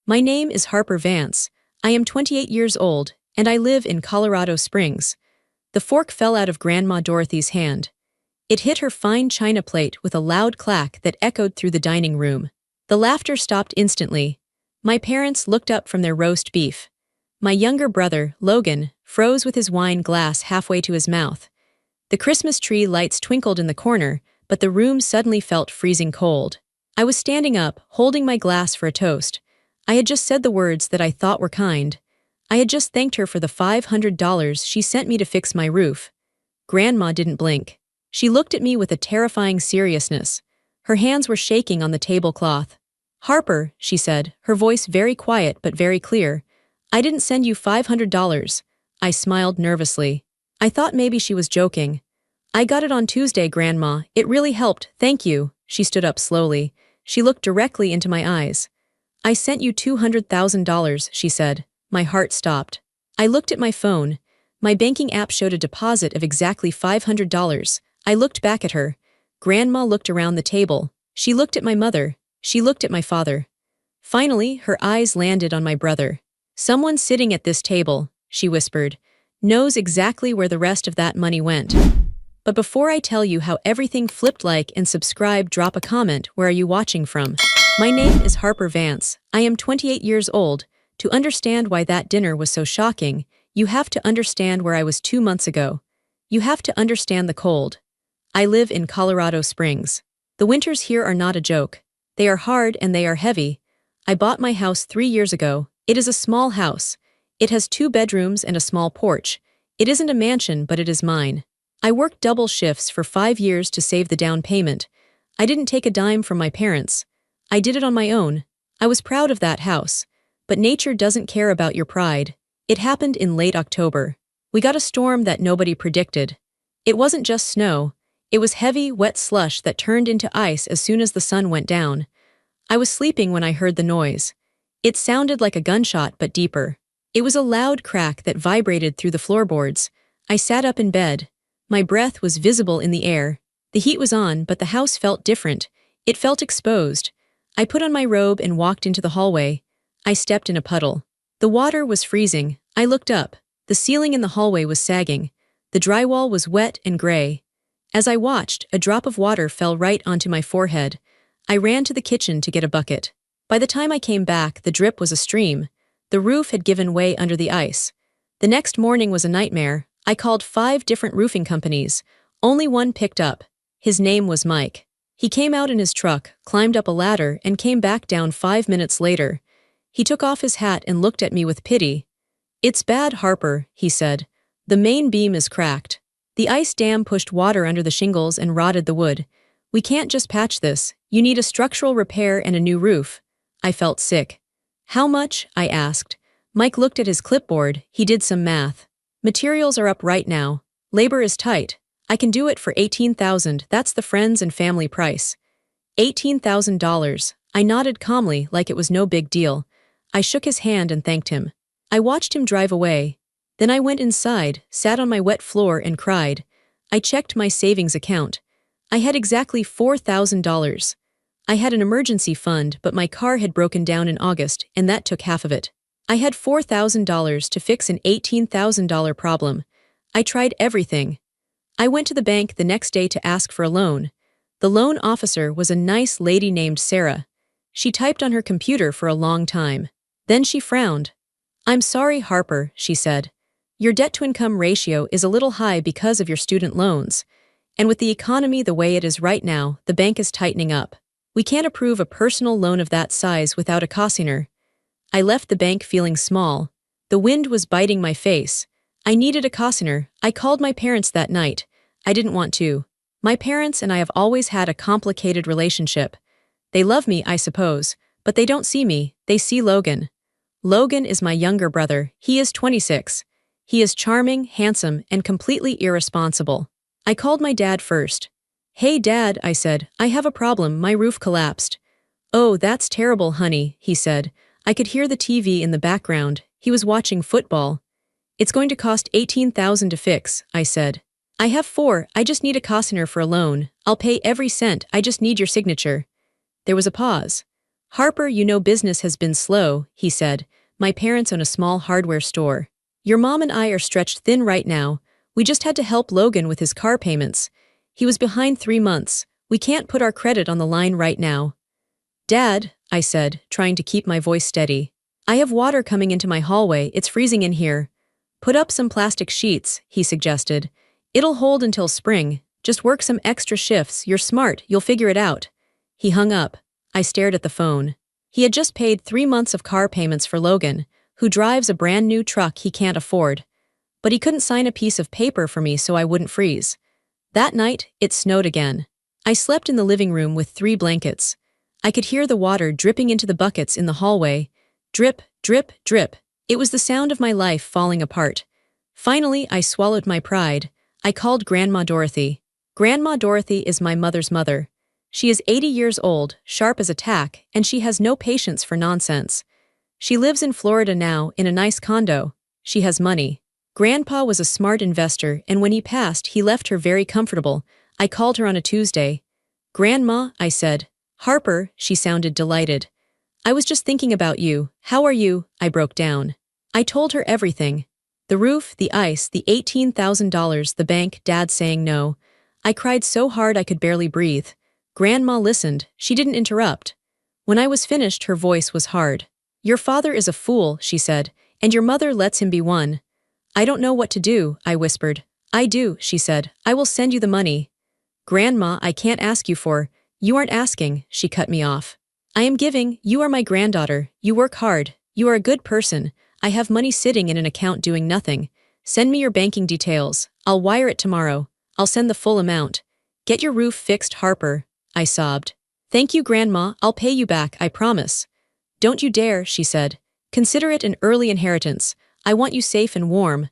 My name is Harper Vance. I am 28 years old, and I live in Colorado Springs. The fork fell out of Grandma Dorothy's hand. It hit her fine china plate with a loud clack that echoed through the dining room. The laughter stopped instantly. My parents looked up from their roast beef. My younger brother, Logan, froze with his wine glass halfway to his mouth. The Christmas tree lights twinkled in the corner, but the room suddenly felt freezing cold. I was standing up, holding my glass for a toast. I had just said the words that I thought were kind. I had just thanked her for the $500 she sent me to fix my roof. Grandma didn't blink. She looked at me with a terrifying seriousness. Her hands were shaking on the tablecloth. "Harper," she said, her voice very quiet but very clear, "I didn't send you $500. I smiled nervously. I thought maybe she was joking. "I got it on Tuesday, Grandma. It really helped, thank you." She stood up slowly. She looked directly into my eyes. "I sent you $200,000, she said. My heart stopped. I looked at my phone. My banking app showed a deposit of exactly $500. I looked back at her. Grandma looked around the table. She looked at my mother. She looked at my father. Finally, her eyes landed on my brother. "Someone sitting at this table," she whispered, "knows exactly where the rest of that money went." But before I tell you how everything flipped, like and subscribe, drop a comment. Where are you watching from? My name is Harper Vance. I am 28 years old. To understand why that dinner was so shocking, you have to understand where I was 2 months ago. You have to understand the cold. I live in Colorado Springs. The winters here are not a joke. They are hard and they are heavy. I bought my house 3 years ago. It is a small house. It has 2 bedrooms and a small porch. It isn't a mansion, but it is mine. I worked double shifts for 5 years to save the down payment. I didn't take a dime from my parents. I did it on my own. I was proud of that house. But nature doesn't care about your pride. It happened in late October. We got a storm that nobody predicted. It wasn't just snow. It was heavy, wet slush that turned into ice as soon as the sun went down. I was sleeping when I heard the noise. It sounded like a gunshot but deeper. It was a loud crack that vibrated through the floorboards. I sat up in bed. My breath was visible in the air. The heat was on, but the house felt different. It felt exposed. I put on my robe and walked into the hallway. I stepped in a puddle. The water was freezing. I looked up. The ceiling in the hallway was sagging. The drywall was wet and gray. As I watched, a drop of water fell right onto my forehead. I ran to the kitchen to get a bucket. By the time I came back, the drip was a stream. The roof had given way under the ice. The next morning was a nightmare. I called 5 different roofing companies. Only one picked up. His name was Mike. He came out in his truck, climbed up a ladder, and came back down 5 minutes later. He took off his hat and looked at me with pity. "It's bad, Harper," he said. "The main beam is cracked. The ice dam pushed water under the shingles and rotted the wood. We can't just patch this. You need a structural repair and a new roof." I felt sick. "How much?" I asked. Mike looked at his clipboard. He did some math. "Materials are up right now. Labor is tight. I can do it for $18,000. That's the friends and family price." $18,000. I nodded calmly like it was no big deal. I shook his hand and thanked him. I watched him drive away. Then I went inside, sat on my wet floor and cried. I checked my savings account. I had exactly $4,000. I had an emergency fund, but my car had broken down in August, and that took half of it. I had $4,000 to fix an $18,000 problem. I tried everything. I went to the bank the next day to ask for a loan. The loan officer was a nice lady named Sarah. She typed on her computer for a long time. Then she frowned. "I'm sorry, Harper," she said. "Your debt-to-income ratio is a little high because of your student loans. And with the economy the way it is right now, the bank is tightening up. We can't approve a personal loan of that size without a cosigner." I left the bank feeling small. The wind was biting my face. I needed a cosigner. I called my parents that night. I didn't want to. My parents and I have always had a complicated relationship. They love me, I suppose, but they don't see me. They see Logan. Logan is my younger brother. He is 26. He is charming, handsome, and completely irresponsible. I called my dad first. "Hey, Dad," I said, "I have a problem. My roof collapsed." "Oh, that's terrible, honey," he said. I could hear the TV in the background. He was watching football. "It's going to cost $18,000 to fix," I said. "I have 4. I just need a cosigner for a loan. I'll pay every cent. I just need your signature." There was a pause. Harper, you know business has been slow, he said. My parents own a small hardware store. Your mom and I are stretched thin right now. We just had to help Logan with his car payments. He was behind 3 months. We can't put our credit on the line right now. Dad, I said, trying to keep my voice steady. I have water coming into my hallway, it's freezing in here. Put up some plastic sheets, he suggested. It'll hold until spring. Just work some extra shifts, you're smart, you'll figure it out. He hung up. I stared at the phone. He had just paid 3 months of car payments for Logan, who drives a brand new truck he can't afford. But he couldn't sign a piece of paper for me so I wouldn't freeze. That night, it snowed again. I slept in the living room with 3 blankets. I could hear the water dripping into the buckets in the hallway. Drip, drip, drip. It was the sound of my life falling apart. Finally, I swallowed my pride. I called Grandma Dorothy. Grandma Dorothy is my mother's mother. She is 80 years old, sharp as a tack, and she has no patience for nonsense. She lives in Florida now, in a nice condo. She has money. Grandpa was a smart investor, and when he passed, he left her very comfortable. I called her on a Tuesday. Grandma, I said. Harper, she sounded delighted. I was just thinking about you. How are you? I broke down. I told her everything. The roof, the ice, the $18,000, the bank, Dad saying no. I cried so hard I could barely breathe. Grandma listened. She didn't interrupt. When I was finished, her voice was hard. Your father is a fool, she said, and your mother lets him be one. I don't know what to do, I whispered. I do, she said. I will send you the money. Grandma, I can't ask you for. You aren't asking, she cut me off. I am giving. You are my granddaughter. You work hard. You are a good person. I have money sitting in an account doing nothing. Send me your banking details. I'll wire it tomorrow. I'll send the full amount. Get your roof fixed, Harper, I sobbed. Thank you, Grandma. I'll pay you back, I promise. Don't you dare, she said. Consider it an early inheritance. I want you safe and warm.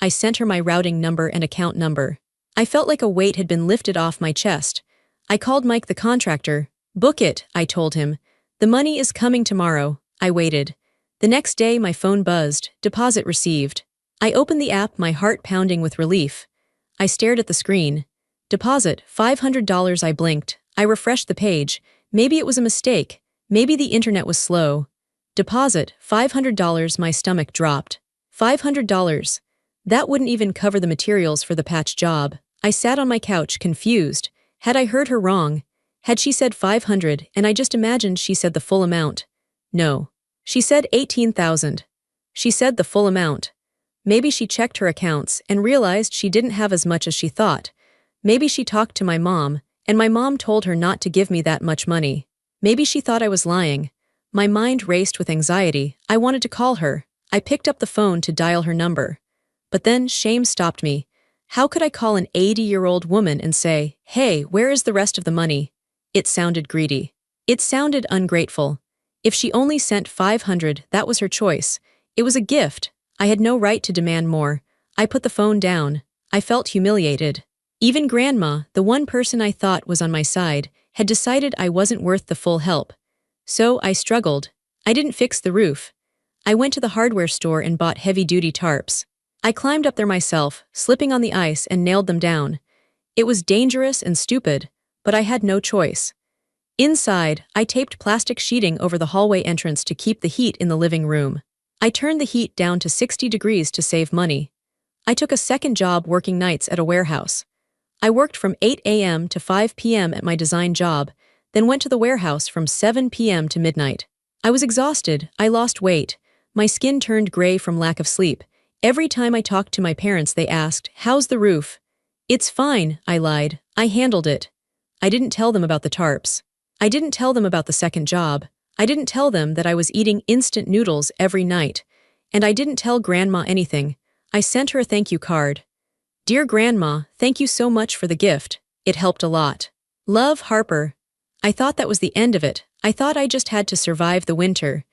I sent her my routing number and account number. I felt like a weight had been lifted off my chest. I called Mike the contractor. Book it, I told him. The money is coming tomorrow. I waited. The next day my phone buzzed. Deposit received. I opened the app, my heart pounding with relief. I stared at the screen. Deposit, $500. I blinked. I refreshed the page. Maybe it was a mistake. Maybe the internet was slow. Deposit, $500. My stomach dropped. $500. That wouldn't even cover the materials for the patch job. I sat on my couch, confused. Had I heard her wrong? Had she said 500 and I just imagined she said the full amount? No. She said 18,000. She said the full amount. Maybe she checked her accounts and realized she didn't have as much as she thought. Maybe she talked to my mom, and my mom told her not to give me that much money. Maybe she thought I was lying. My mind raced with anxiety. I wanted to call her. I picked up the phone to dial her number. But then shame stopped me. How could I call an 80-year-old woman and say, "Hey, where is the rest of the money?" It sounded greedy. It sounded ungrateful. If she only sent 500, that was her choice. It was a gift. I had no right to demand more. I put the phone down. I felt humiliated. Even Grandma, the one person I thought was on my side, had decided I wasn't worth the full help. So I struggled. I didn't fix the roof. I went to the hardware store and bought heavy-duty tarps. I climbed up there myself, slipping on the ice, and nailed them down. It was dangerous and stupid, but I had no choice. Inside, I taped plastic sheeting over the hallway entrance to keep the heat in the living room. I turned the heat down to 60 degrees to save money. I took a second job working nights at a warehouse. I worked from 8 a.m. to 5 p.m. at my design job, then went to the warehouse from 7 p.m. to midnight. I was exhausted. I lost weight. My skin turned gray from lack of sleep. Every time I talked to my parents, they asked, "How's the roof?" "It's fine," I lied. "I handled it." I didn't tell them about the tarps. I didn't tell them about the second job. I didn't tell them that I was eating instant noodles every night. And I didn't tell Grandma anything. I sent her a thank you card. "Dear Grandma, thank you so much for the gift. It helped a lot. Love, Harper." I thought that was the end of it. I thought I just had to survive the winter.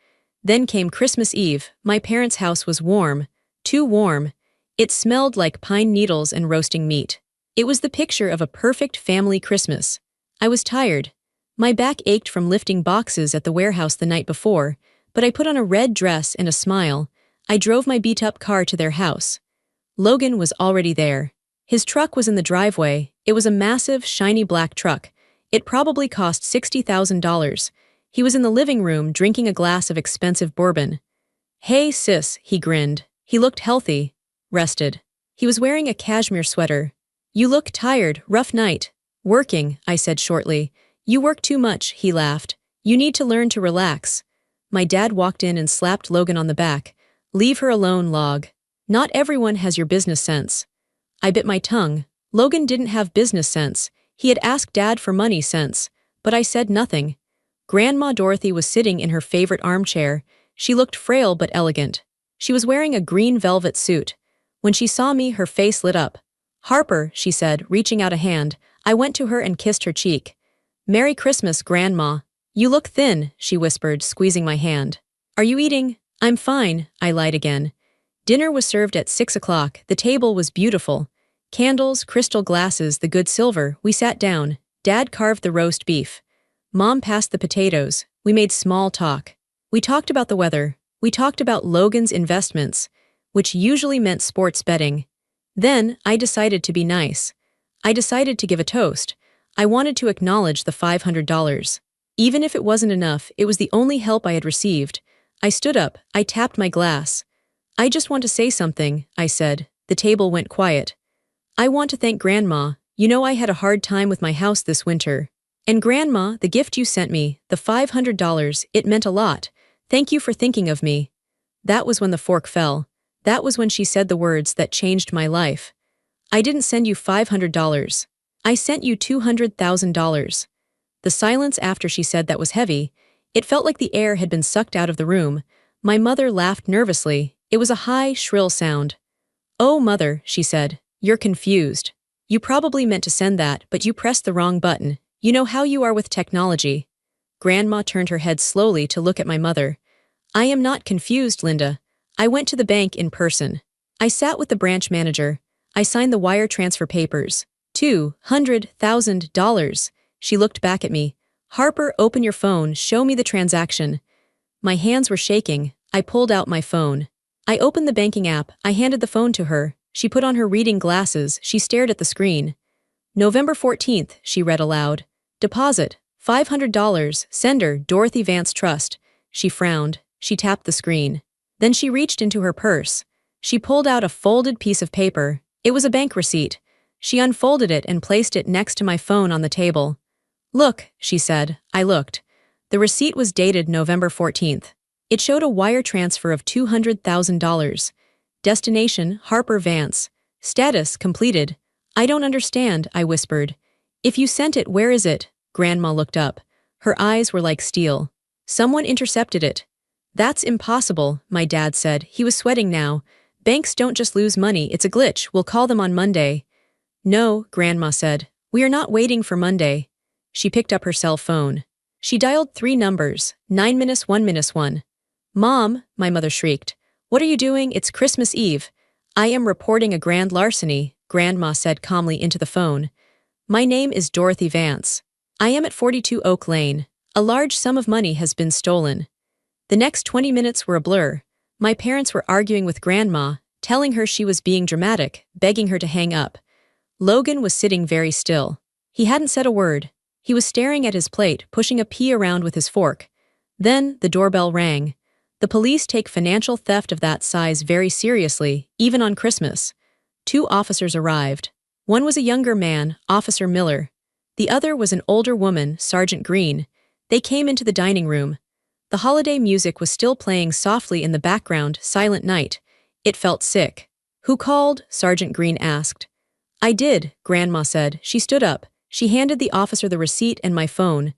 Then came Christmas Eve. My parents' house was warm. Too warm. It smelled like pine needles and roasting meat. It was the picture of a perfect family Christmas. I was tired. My back ached from lifting boxes at the warehouse the night before, but I put on a red dress and a smile. I drove my beat-up car to their house. Logan was already there. His truck was in the driveway. It was a massive, shiny black truck. It probably cost $60,000. He was in the living room drinking a glass of expensive bourbon. "Hey, sis," he grinned. He looked healthy, rested. He was wearing a cashmere sweater. "You look tired, rough night." "Working," I said shortly. "You work too much," he laughed. "You need to learn to relax." My dad walked in and slapped Logan on the back. "Leave her alone, Log. Not everyone has your business sense." I bit my tongue. Logan didn't have business sense. He had asked Dad for money sense. But I said nothing. Grandma Dorothy was sitting in her favorite armchair. She looked frail but elegant. She was wearing a green velvet suit. When she saw me, her face lit up. "Harper," she said, reaching out a hand. I went to her and kissed her cheek. "Merry Christmas, Grandma." "You look thin," she whispered, squeezing my hand. "Are you eating?" "I'm fine," I lied again. Dinner was served at 6 o'clock. The table was beautiful. Candles, crystal glasses, the good silver. We sat down. Dad carved the roast beef. Mom passed the potatoes. We made small talk. We talked about the weather. We talked about Logan's investments, which usually meant sports betting. Then, I decided to be nice. I decided to give a toast. I wanted to acknowledge the $500. Even if it wasn't enough, it was the only help I had received. I stood up. I tapped my glass. "I just want to say something," I said. The table went quiet. "I want to thank Grandma. You know I had a hard time with my house this winter. And Grandma, the gift you sent me, the $500, it meant a lot. Thank you for thinking of me." That was when the fork fell. That was when she said the words that changed my life. "I didn't send you $500. I sent you $200,000. The silence after she said that was heavy. It felt like the air had been sucked out of the room. My mother laughed nervously. It was a high, shrill sound. "Oh, Mother," she said, "you're confused. You probably meant to send that, but you pressed the wrong button. You know how you are with technology." Grandma turned her head slowly to look at my mother. "I am not confused, Linda. I went to the bank in person. I sat with the branch manager. I signed the wire transfer papers. $200,000. She looked back at me. "Harper, open your phone, show me the transaction." My hands were shaking. I pulled out my phone. I opened the banking app. I handed the phone to her. She put on her reading glasses. She stared at the screen. "November 14th, she read aloud. "Deposit, $500, sender, Dorothy Vance Trust." She frowned. She tapped the screen. Then she reached into her purse. She pulled out a folded piece of paper. It was a bank receipt. She unfolded it and placed it next to my phone on the table. "Look," she said. I looked. The receipt was dated November 14th. It showed a wire transfer of $200,000. Destination, Harper Vance. Status, completed. "I don't understand," I whispered. "If you sent it, where is it?" Grandma looked up. Her eyes were like steel. "Someone intercepted it." "That's impossible," my dad said. He was sweating now. "Banks don't just lose money, it's a glitch. We'll call them on Monday." "No," Grandma said. "We are not waiting for Monday." She picked up her cell phone. She dialed 3 numbers, 9-1-1. "Mom," my mother shrieked. "What are you doing? It's Christmas Eve." "I am reporting a grand larceny," Grandma said calmly into the phone. "My name is Dorothy Vance. I am at 42 Oak Lane. A large sum of money has been stolen." The next 20 minutes were a blur. My parents were arguing with Grandma, telling her she was being dramatic, begging her to hang up. Logan was sitting very still. He hadn't said a word. He was staring at his plate, pushing a pea around with his fork. Then the doorbell rang. The police take financial theft of that size very seriously, even on Christmas. 2 officers arrived. One was a younger man, Officer Miller. The other was an older woman, Sergeant Green. They came into the dining room. The holiday music was still playing softly in the background, Silent Night. It felt sick. "Who called?" Sergeant Green asked. "I did," Grandma said. She stood up. She handed the officer the receipt and my phone.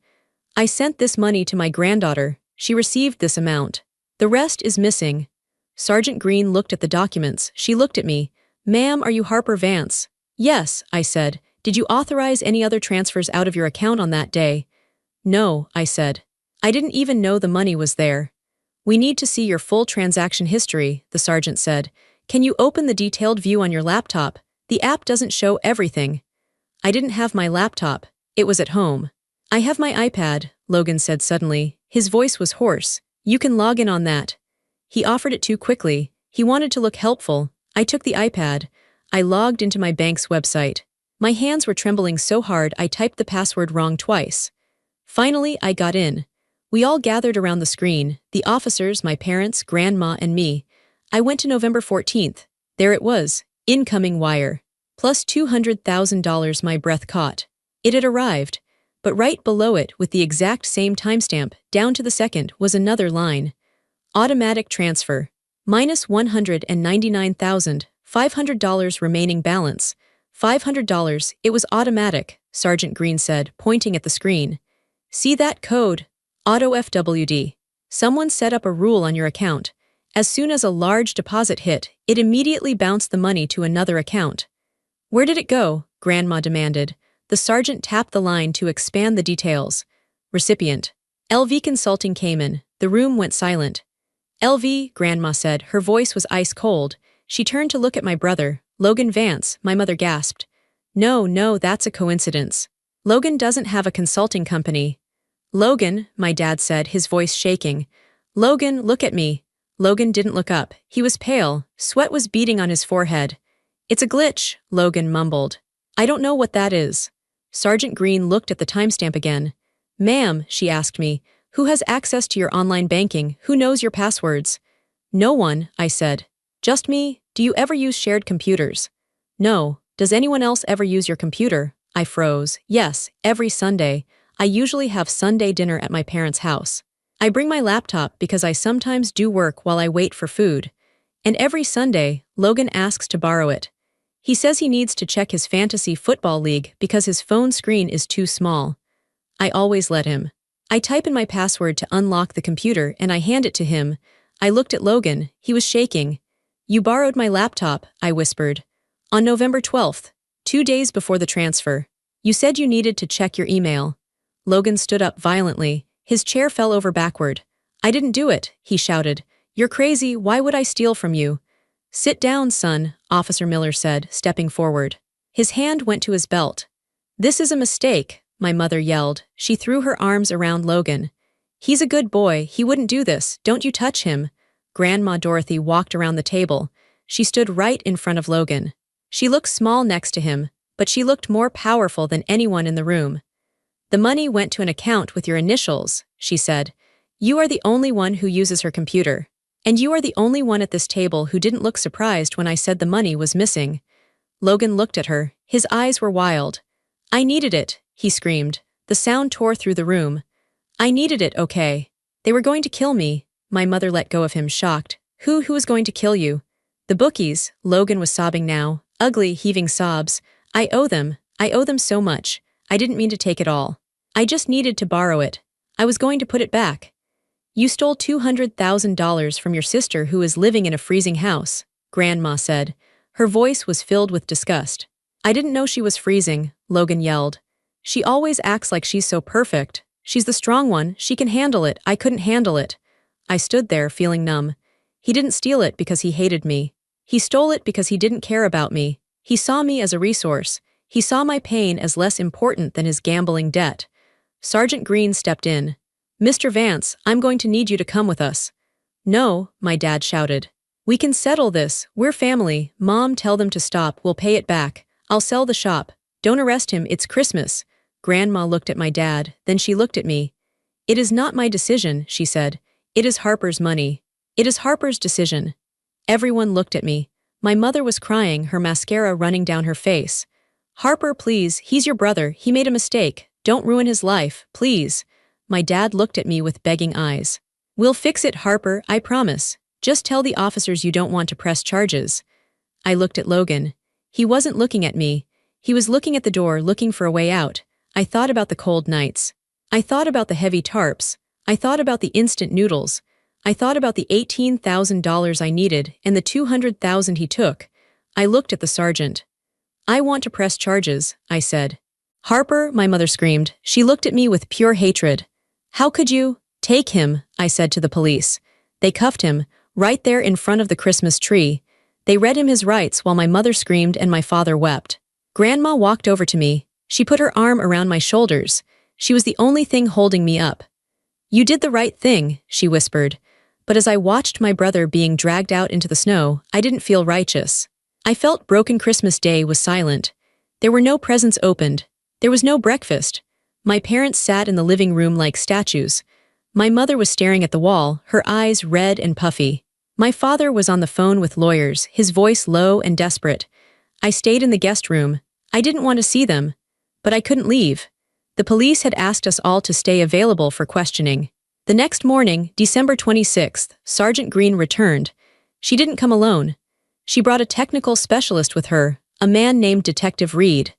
"I sent this money to my granddaughter. She received this amount. The rest is missing." Sergeant Green looked at the documents. She looked at me. "Ma'am, are you Harper Vance?" "Yes," I said. "Did you authorize any other transfers out of your account on that day?" "No," I said. "I didn't even know the money was there." "We need to see your full transaction history," the sergeant said. "Can you open the detailed view on your laptop? The app doesn't show everything." I didn't have my laptop. It was at home. "I have my iPad," Logan said suddenly. His voice was hoarse. "You can log in on that." He offered it too quickly. He wanted to look helpful. I took the iPad. I logged into my bank's website. My hands were trembling so hard I typed the password wrong twice. Finally, I got in. We all gathered around the screen, the officers, my parents, grandma, and me. I went to November 14th. There it was, incoming wire. Plus $200,000. My breath caught. It had arrived. But right below it, with the exact same timestamp, down to the second, was another line. Automatic transfer. Minus $199,500 remaining balance. $500. It was automatic, Sergeant Green said, pointing at the screen. See that code? Auto FWD. Someone set up a rule on your account. As soon as a large deposit hit, it immediately bounced the money to another account. Where did it go? Grandma demanded. The sergeant tapped the line to expand the details. Recipient. LV Consulting came in. The room went silent. LV, Grandma said. Her voice was ice cold. She turned to look at my brother, Logan Vance. My mother gasped. No, that's a coincidence. Logan doesn't have a consulting company. Logan, my dad said, his voice shaking. Logan, look at me. Logan didn't look up. He was pale. Sweat was beading on his forehead. It's a glitch, Logan mumbled. I don't know what that is. Sergeant Green looked at the timestamp again. Ma'am, she asked me, who has access to your online banking? Who knows your passwords? No one, I said. Just me? Do you ever use shared computers? No. Does anyone else ever use your computer? I froze. Yes, every Sunday. I usually have Sunday dinner at my parents' house. I bring my laptop because I sometimes do work while I wait for food. And every Sunday, Logan asks to borrow it. He says he needs to check his fantasy football league because his phone screen is too small. I always let him. I type in my password to unlock the computer and I hand it to him. I looked at Logan. He was shaking. You borrowed my laptop, I whispered. On November 12th, 2 days before the transfer. You said you needed to check your email. Logan stood up violently. His chair fell over backward. I didn't do it, he shouted. You're crazy. Why would I steal from you? Sit down, son, Officer Miller said, stepping forward. His hand went to his belt. This is a mistake, my mother yelled. She threw her arms around Logan. He's a good boy. He wouldn't do this. Don't you touch him. Grandma Dorothy walked around the table. She stood right in front of Logan. She looked small next to him, but she looked more powerful than anyone in the room. The money went to an account with your initials, she said. You are the only one who uses her computer. And you are the only one at this table who didn't look surprised when I said the money was missing. Logan looked at her. His eyes were wild. I needed it, he screamed. The sound tore through the room. I needed it, okay. They were going to kill me. My mother let go of him, shocked. Who was going to kill you? The bookies. Logan was sobbing now. Ugly, heaving sobs. I owe them so much. I didn't mean to take it all. I just needed to borrow it. I was going to put it back. You stole $200,000 from your sister who is living in a freezing house, Grandma said. Her voice was filled with disgust. I didn't know she was freezing, Logan yelled. She always acts like she's so perfect. She's the strong one. She can handle it. I couldn't handle it. I stood there, feeling numb. He didn't steal it because he hated me. He stole it because he didn't care about me. He saw me as a resource. He saw my pain as less important than his gambling debt. Sergeant Green stepped in. Mr. Vance, I'm going to need you to come with us. No, my dad shouted. We can settle this. We're family. Mom, tell them to stop. We'll pay it back. I'll sell the shop. Don't arrest him. It's Christmas. Grandma looked at my dad. Then she looked at me. It is not my decision, she said. It is Harper's money. It is Harper's decision. Everyone looked at me. My mother was crying, her mascara running down her face. Harper, please. He's your brother. He made a mistake. Don't ruin his life, please. My dad looked at me with begging eyes. We'll fix it, Harper, I promise. Just tell the officers you don't want to press charges. I looked at Logan. He wasn't looking at me. He was looking at the door, looking for a way out. I thought about the cold nights. I thought about the heavy tarps. I thought about the instant noodles. I thought about the $18,000 I needed and the $200,000 he took. I looked at the sergeant. I want to press charges, I said. Harper, my mother screamed. She looked at me with pure hatred. How could you? Take him, I said to the police. They cuffed him, right there in front of the Christmas tree. They read him his rights while my mother screamed and my father wept. Grandma walked over to me. She put her arm around my shoulders. She was the only thing holding me up. You did the right thing, she whispered. But as I watched my brother being dragged out into the snow, I didn't feel righteous. I felt broken. Christmas Day was silent. There were no presents opened. There was no breakfast. My parents sat in the living room like statues. My mother was staring at the wall, her eyes red and puffy. My father was on the phone with lawyers, his voice low and desperate. I stayed in the guest room. I didn't want to see them. But I couldn't leave. The police had asked us all to stay available for questioning. The next morning, December 26th, Sergeant Green returned. She didn't come alone. She brought a technical specialist with her, a man named Detective Reed.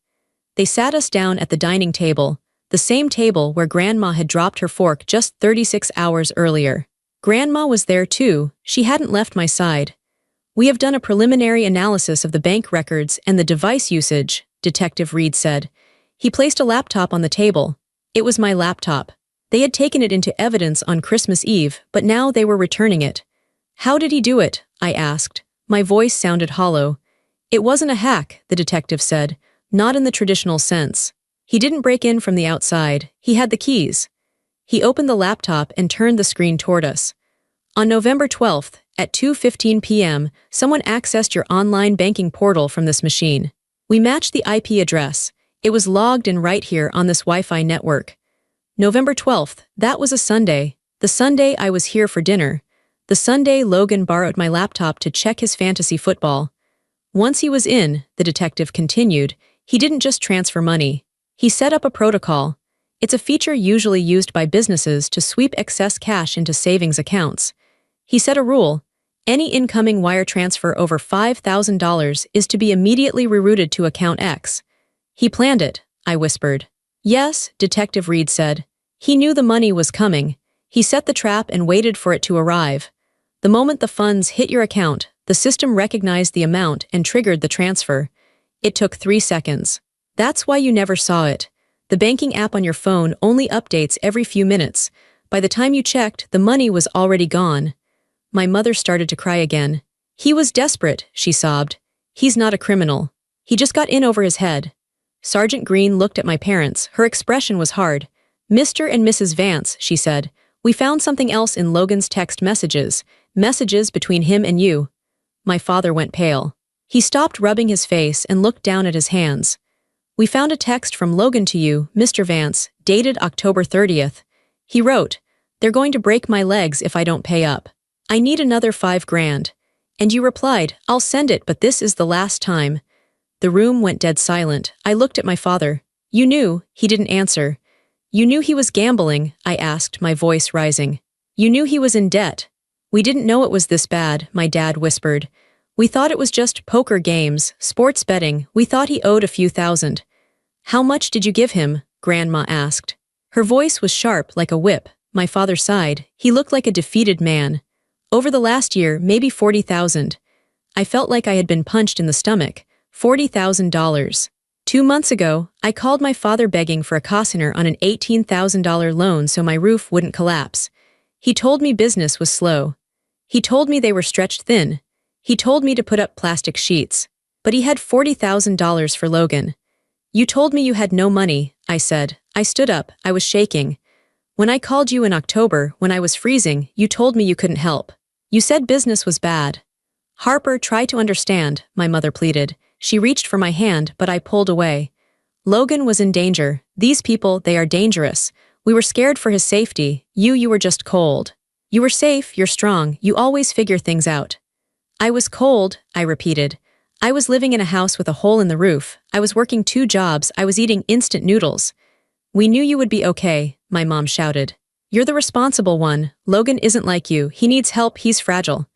They sat us down at the dining table, the same table where Grandma had dropped her fork just 36 hours earlier. Grandma was there too. She hadn't left my side. "We have done a preliminary analysis of the bank records and the device usage," Detective Reed said. He placed a laptop on the table. It was my laptop. They had taken it into evidence on Christmas Eve, but now they were returning it. "How did he do it?" I asked. My voice sounded hollow. "It wasn't a hack," the detective said. "Not in the traditional sense. He didn't break in from the outside. He had the keys." He opened the laptop and turned the screen toward us. "On November 12th, at 2:15 p.m., someone accessed your online banking portal from this machine. We matched the IP address. It was logged in right here on this Wi-Fi network. November 12th, that was a Sunday. The Sunday I was here for dinner. The Sunday Logan borrowed my laptop to check his fantasy football. Once he was in," the detective continued, "he didn't just transfer money. He set up a protocol. It's a feature usually used by businesses to sweep excess cash into savings accounts. He set a rule. Any incoming wire transfer over $5,000 is to be immediately rerouted to account X. He planned it," I whispered. "Yes," Detective Reed said. "He knew the money was coming. He set the trap and waited for it to arrive. The moment the funds hit your account, the system recognized the amount and triggered the transfer. It took 3 seconds. That's why you never saw it. The banking app on your phone only updates every few minutes. By the time you checked, the money was already gone." My mother started to cry again. "He was desperate," she sobbed. "He's not a criminal. He just got in over his head." Sergeant Green looked at my parents. Her expression was hard. "Mr. and Mrs. Vance," she said, "we found something else in Logan's text messages. Messages between him and you." My father went pale. He stopped rubbing his face and looked down at his hands. "We found a text from Logan to you, Mr. Vance, dated October 30th. He wrote, 'They're going to break my legs if I don't pay up. I need another $5,000. And you replied, 'I'll send it, but this is the last time.'" The room went dead silent. I looked at my father. "You knew," he didn't answer. "You knew he was gambling," I asked, my voice rising. "You knew he was in debt." "We didn't know it was this bad," my dad whispered. "We thought it was just poker games, sports betting. We thought he owed a few thousand." "How much did you give him?" Grandma asked. Her voice was sharp like a whip. My father sighed. He looked like a defeated man. "Over the last year, maybe 40,000. I felt like I had been punched in the stomach. $40,000. 2 months ago, I called my father begging for a cosigner on an $18,000 loan so my roof wouldn't collapse. He told me business was slow. He told me they were stretched thin. He told me to put up plastic sheets. But he had $40,000 for Logan. "You told me you had no money," I said. I stood up. I was shaking. "When I called you in October, when I was freezing, you told me you couldn't help. You said business was bad." "Harper, try to understand," my mother pleaded. She reached for my hand, but I pulled away. "Logan was in danger. These people, they are dangerous. We were scared for his safety. You were just cold. You were safe, you're strong, you always figure things out." "I was cold," I repeated. "I was living in a house with a hole in the roof. I was working 2 jobs. I was eating instant noodles." "We knew you would be okay," my mom shouted. "You're the responsible one. Logan isn't like you. He needs help. He's fragile."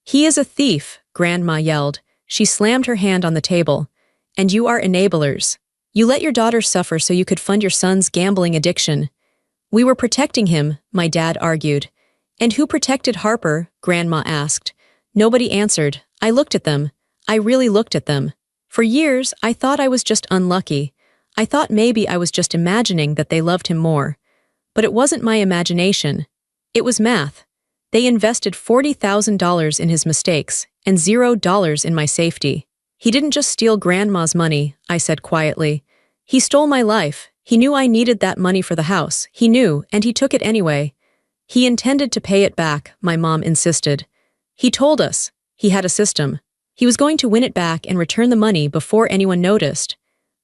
"He is a thief," Grandma yelled. She slammed her hand on the table. "And you are enablers. You let your daughter suffer so you could fund your son's gambling addiction." "We were protecting him," my dad argued. "And who protected Harper?" Grandma asked. Nobody answered. I looked at them. I really looked at them. For years, I thought I was just unlucky. I thought maybe I was just imagining that they loved him more. But it wasn't my imagination. It was math. They invested $40,000 in his mistakes and $0 in my safety. "He didn't just steal Grandma's money," I said quietly. "He stole my life. He knew I needed that money for the house. He knew, and he took it anyway." "He intended to pay it back," my mom insisted. "He told us. He had a system. He was going to win it back and return the money before anyone noticed."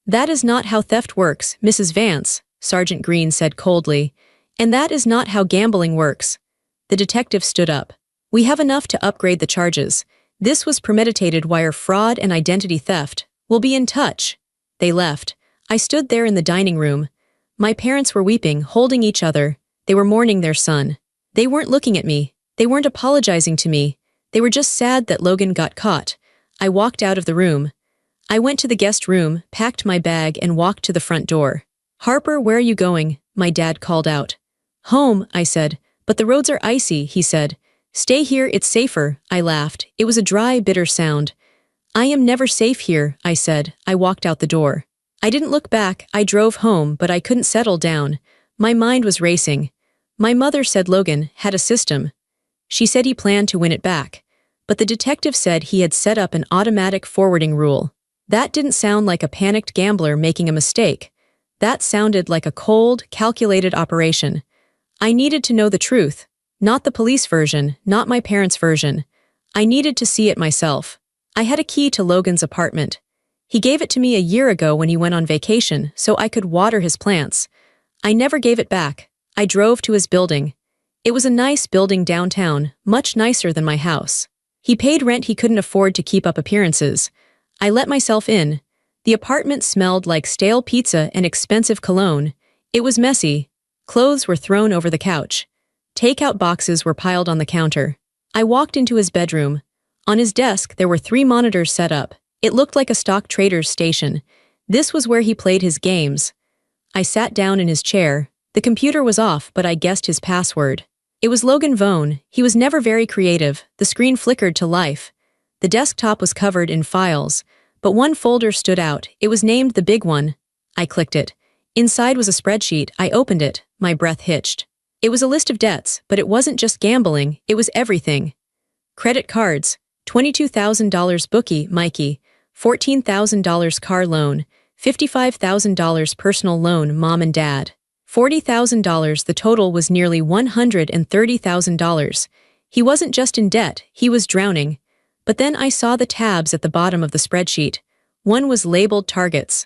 "That is not how theft works, Mrs. Vance," Sergeant Green said coldly. And that is not how gambling works. The detective stood up. We have enough to upgrade the charges. This was premeditated wire fraud and identity theft. We'll be in touch. They left. I stood there in the dining room. My parents were weeping, holding each other. They were mourning their son. They weren't looking at me. They weren't apologizing to me. They were just sad that Logan got caught. I walked out of the room. I went to the guest room, packed my bag, and walked to the front door. Harper, where are you going? My dad called out. Home, I said. But the roads are icy, he said. Stay here, it's safer, I laughed. It was a dry, bitter sound. I am never safe here, I said. I walked out the door. I didn't look back. I drove home, but I couldn't settle down. My mind was racing. My mother said Logan had a system. She said he planned to win it back. But the detective said he had set up an automatic forwarding rule. That didn't sound like a panicked gambler making a mistake. That sounded like a cold, calculated operation. I needed to know the truth. Not the police version, not my parents' version. I needed to see it myself. I had a key to Logan's apartment. He gave it to me a year ago when he went on vacation so I could water his plants. I never gave it back. I drove to his building. It was a nice building downtown, much nicer than my house. He paid rent he couldn't afford to keep up appearances. I let myself in. The apartment smelled like stale pizza and expensive cologne. It was messy. Clothes were thrown over the couch. Takeout boxes were piled on the counter. I walked into his bedroom. On his desk, there were 3 monitors set up. It looked like a stock trader's station. This was where he played his games. I sat down in his chair. The computer was off, but I guessed his password. It was Logan Vone. He was never very creative. The screen flickered to life. The desktop was covered in files, but one folder stood out. It was named the big one. I clicked it. Inside was a spreadsheet. I opened it. My breath hitched. It was a list of debts, but it wasn't just gambling. It was everything. Credit cards, $22,000 bookie, Mikey, $14,000 car loan, $55,000 personal loan, mom and dad, $40,000. The total was nearly $130,000. He wasn't just in debt, he was drowning. But then I saw the tabs at the bottom of the spreadsheet. One was labeled targets.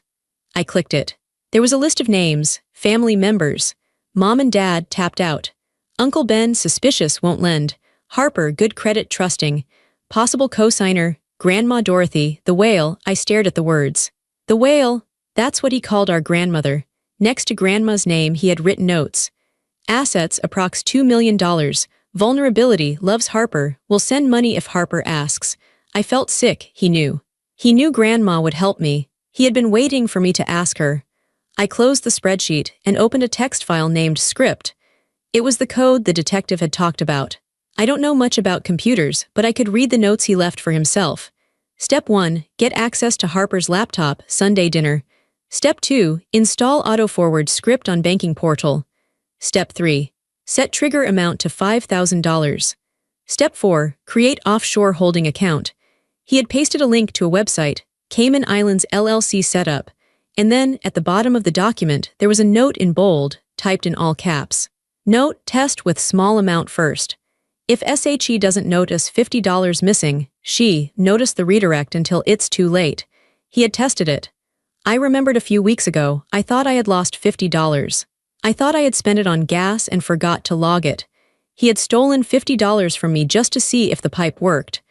I clicked it. There was a list of names, family members. Mom and dad tapped out. Uncle Ben, suspicious, won't lend. Harper, good credit, trusting. Possible cosigner, Grandma Dorothy, the whale. I stared at the words. The whale, that's what he called our grandmother. Next to Grandma's name he had written notes. Assets, approx $2 million. Vulnerability, loves Harper, will send money if Harper asks. I felt sick, he knew. He knew Grandma would help me. He had been waiting for me to ask her. I closed the spreadsheet and opened a text file named script. It was the code the detective had talked about. I don't know much about computers, but I could read the notes he left for himself. Step 1, get access to Harper's laptop, Sunday dinner. Step 2, install auto-forward script on banking portal. Step 3, set trigger amount to $5,000. Step 4, create offshore holding account. He had pasted a link to a website, Cayman Islands LLC setup. And then, at the bottom of the document, there was a note in bold, typed in all caps. Note, test with small amount first. If SHE doesn't notice $50 missing, she, notice the redirect until it's too late. He had tested it. I remembered a few weeks ago, I thought I had lost $50. I thought I had spent it on gas and forgot to log it. He had stolen $50 from me just to see if the pipe worked.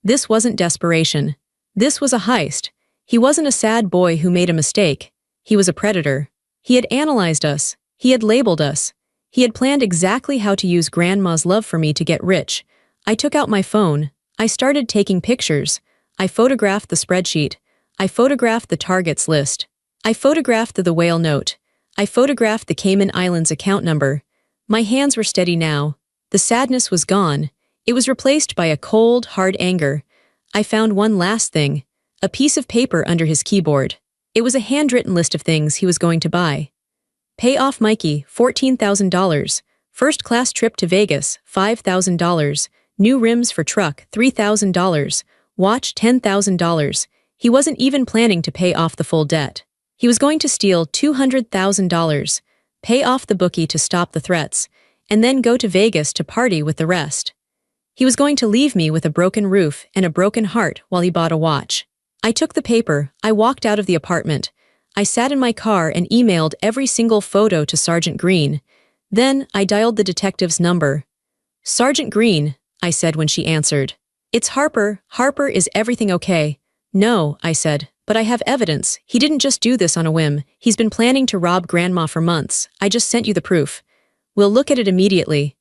This wasn't desperation. This was a heist. He wasn't a sad boy who made a mistake. He was a predator. He had analyzed us. He had labeled us. He had planned exactly how to use Grandma's love for me to get rich. I took out my phone. I started taking pictures. I photographed the spreadsheet. I photographed the targets list. I photographed the whale note. I photographed the Cayman Islands account number. My hands were steady now. The sadness was gone. It was replaced by a cold, hard anger. I found one last thing. A piece of paper under his keyboard. It was a handwritten list of things he was going to buy. Pay off Mikey, $14,000. First class trip to Vegas, $5,000. New rims for truck, $3,000. Watch, $10,000. He wasn't even planning to pay off the full debt. He was going to steal $200,000, pay off the bookie to stop the threats, and then go to Vegas to party with the rest. He was going to leave me with a broken roof and a broken heart while he bought a watch. I took the paper, I walked out of the apartment. I sat in my car and emailed every single photo to Sergeant Green. Then I dialed the detective's number. "Sergeant Green," I said when she answered. "It's Harper. Harper, is everything okay?" "No," I said, "but I have evidence. He didn't just do this on a whim. He's been planning to rob Grandma for months. I just sent you the proof. We'll look at it immediately."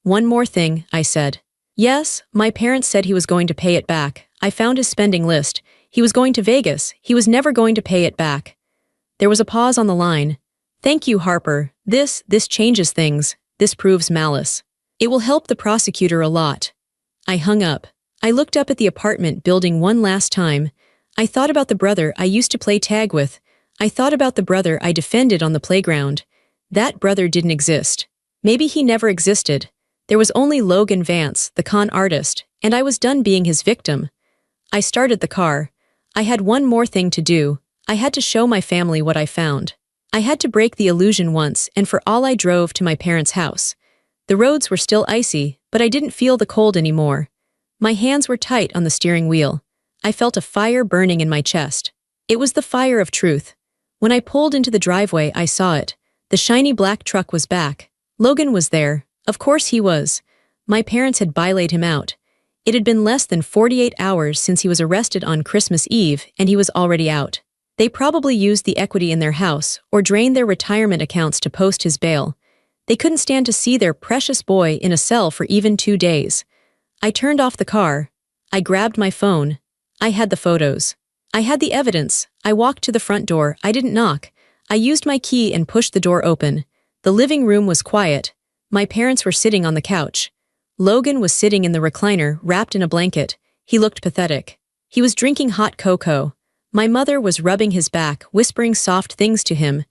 "One more thing," I said. "Yes, my parents said he was going to pay it back. I found his spending list. He was going to Vegas. He was never going to pay it back." There was a pause on the line. "Thank you, Harper. This changes things. This proves malice. It will help the prosecutor a lot." I hung up. I looked up at the apartment building one last time. I thought about the brother I used to play tag with. I thought about the brother I defended on the playground. That brother didn't exist. Maybe he never existed. There was only Logan Vance, the con artist, and I was done being his victim. I started the car. I had one more thing to do. I had to show my family what I found. I had to break the illusion once and for all. I drove to my parents' house. The roads were still icy, but I didn't feel the cold anymore. My hands were tight on the steering wheel. I felt a fire burning in my chest. It was the fire of truth. When I pulled into the driveway, I saw it. The shiny black truck was back. Logan was there. Of course he was. My parents had bylaid him out. It had been less than 48 hours since he was arrested on Christmas Eve, and he was already out. They probably used the equity in their house or drained their retirement accounts to post his bail. They couldn't stand to see their precious boy in a cell for even 2 days. I turned off the car. I grabbed my phone. I had the photos. I had the evidence. I walked to the front door. I didn't knock. I used my key and pushed the door open. The living room was quiet. My parents were sitting on the couch. Logan was sitting in the recliner, wrapped in a blanket. He looked pathetic. He was drinking hot cocoa. My mother was rubbing his back, whispering soft things to him.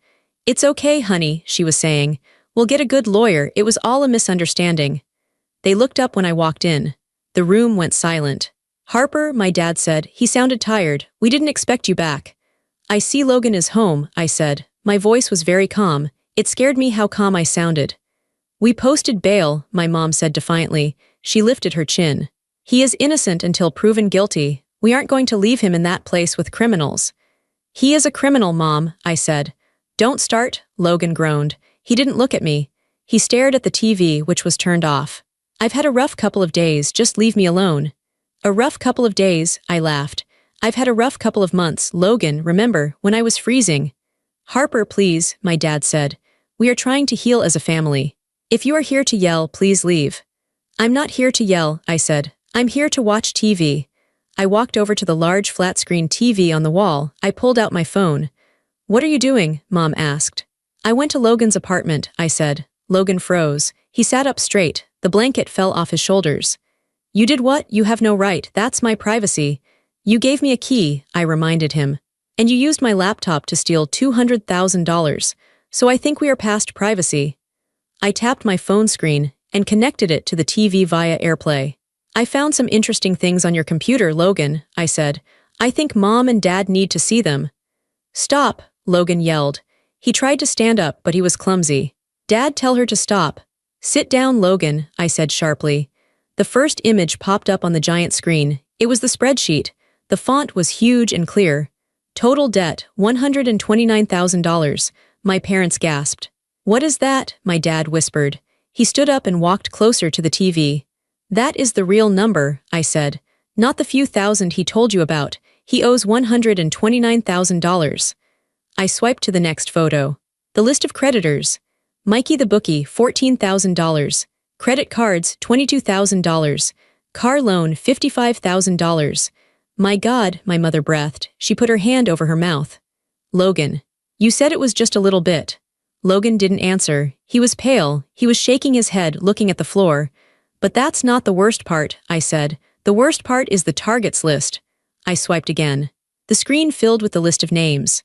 "It's okay, honey," she was saying. "We'll get a good lawyer. It was all a misunderstanding." They looked up when I walked in. The room went silent. "Harper," my dad said. He sounded tired. "We didn't expect you back." "I see Logan is home," I said. My voice was very calm. It scared me how calm I sounded. "We posted bail," my mom said defiantly. She lifted her chin. "He is innocent until proven guilty. We aren't going to leave him in that place with criminals." "He is a criminal, Mom," I said. "Don't start," Logan groaned. He didn't look at me. He stared at the TV, which was turned off. "I've had a rough couple of days, just leave me alone." "A rough couple of days," I laughed. "I've had a rough couple of months, Logan, remember, when I was freezing." "Harper, please," my dad said. "We are trying to heal as a family. If you are here to yell, please leave." "I'm not here to yell," I said. "I'm here to watch TV." I walked over to the large flat-screen TV on the wall. I pulled out my phone. "What are you doing?" Mom asked. "I went to Logan's apartment," I said. Logan froze. He sat up straight. The blanket fell off his shoulders. "You did what? You have no right. That's my privacy." "You gave me a key," I reminded him. "And you used my laptop to steal $200,000. So I think we are past privacy." I tapped my phone screen and connected it to the TV via AirPlay. "I found some interesting things on your computer, Logan," I said. "I think Mom and Dad need to see them." "Stop," Logan yelled. He tried to stand up, but he was clumsy. "Dad, tell her to stop." "Sit down, Logan," I said sharply. The first image popped up on the giant screen. It was the spreadsheet. The font was huge and clear. "Total debt, $129,000. My parents gasped. "What is that?" my dad whispered. He stood up and walked closer to the TV. "That is the real number," I said. "Not the few thousand he told you about. He owes $129,000. I swiped to the next photo. The list of creditors. Mikey the bookie, $14,000. Credit cards, $22,000. Car loan, $55,000. "My God," my mother breathed. She put her hand over her mouth. "Logan, you said it was just a little bit." Logan didn't answer. He was pale. He was shaking his head, looking at the floor. "But that's not the worst part," I said. "The worst part is the targets list." I swiped again. The screen filled with the list of names.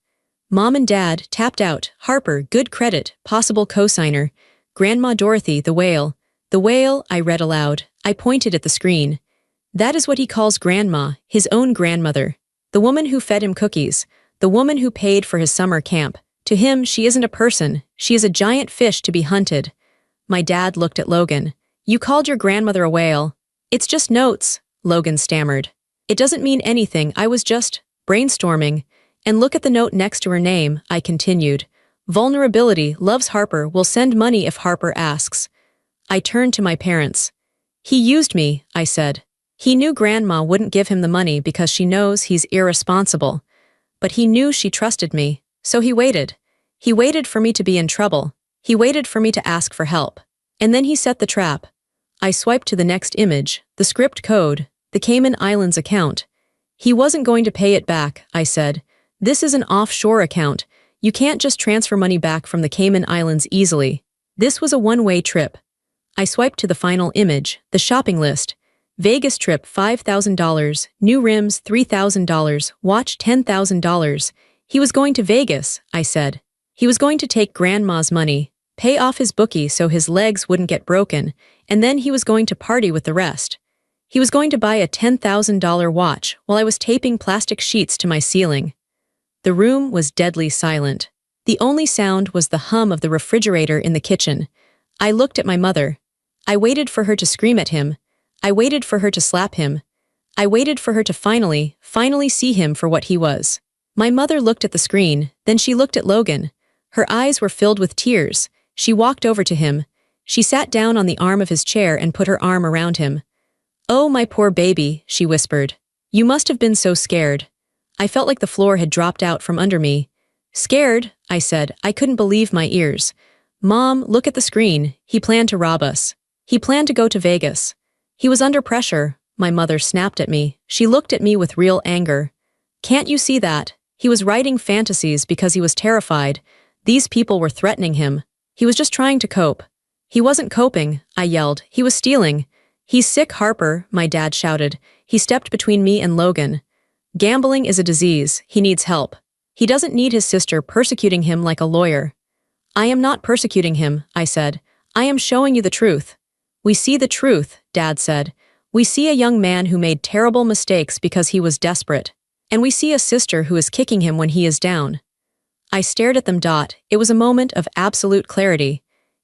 Mom and Dad, tapped out. Harper, good credit, possible cosigner. Grandma Dorothy, the whale. "The whale," I read aloud. I pointed at the screen. "That is what he calls Grandma, his own grandmother. The woman who fed him cookies. The woman who paid for his summer camp. To him, she isn't a person. She is a giant fish to be hunted." My dad looked at Logan. "You called your grandmother a whale." "It's just notes," Logan stammered. "It doesn't mean anything. I was just brainstorming." "And look at the note next to her name," I continued. Vulnerability loves Harper will send money if Harper asks. I turned to my parents. He used me, I said. He knew Grandma wouldn't give him the money because she knows he's irresponsible. But he knew she trusted me, so he waited. He waited for me to be in trouble. He waited for me to ask for help. And then he set the trap. I swiped to the next image, the script code, the Cayman Islands account. He wasn't going to pay it back, I said. This is an offshore account. You can't just transfer money back from the Cayman Islands easily. This was a one-way trip. I swiped to the final image, the shopping list. Vegas trip $5,000, new rims $3,000, watch $10,000. He was going to Vegas, I said. He was going to take Grandma's money, pay off his bookie so his legs wouldn't get broken, and then he was going to party with the rest. He was going to buy a $10,000 watch while I was taping plastic sheets to my ceiling. The room was deadly silent. The only sound was the hum of the refrigerator in the kitchen. I looked at my mother. I waited for her to scream at him. I waited for her to slap him. I waited for her to finally see him for what he was. My mother looked at the screen, then she looked at Logan. Her eyes were filled with tears. She walked over to him. She sat down on the arm of his chair and put her arm around him. "Oh, my poor baby," she whispered. "You must have been so scared." I felt like the floor had dropped out from under me. "Scared?" I said. I couldn't believe my ears. "Mom, look at the screen. He planned to rob us. He planned to go to Vegas. He was under pressure," my mother snapped at me. She looked at me with real anger. "Can't you see that? He was writing fantasies because he was terrified. These people were threatening him. He was just trying to cope." "He wasn't coping," I yelled. "He was stealing." "He's sick, Harper," my dad shouted. He stepped between me and Logan. "Gambling is a disease. He needs help. He doesn't need his sister persecuting him like a lawyer." "I am not persecuting him," I said. "I am showing you the truth." "We see the truth," Dad said. "We see a young man who made terrible mistakes because he was desperate. And we see a sister who is kicking him when he is down." I stared at them. It was a moment of absolute clarity.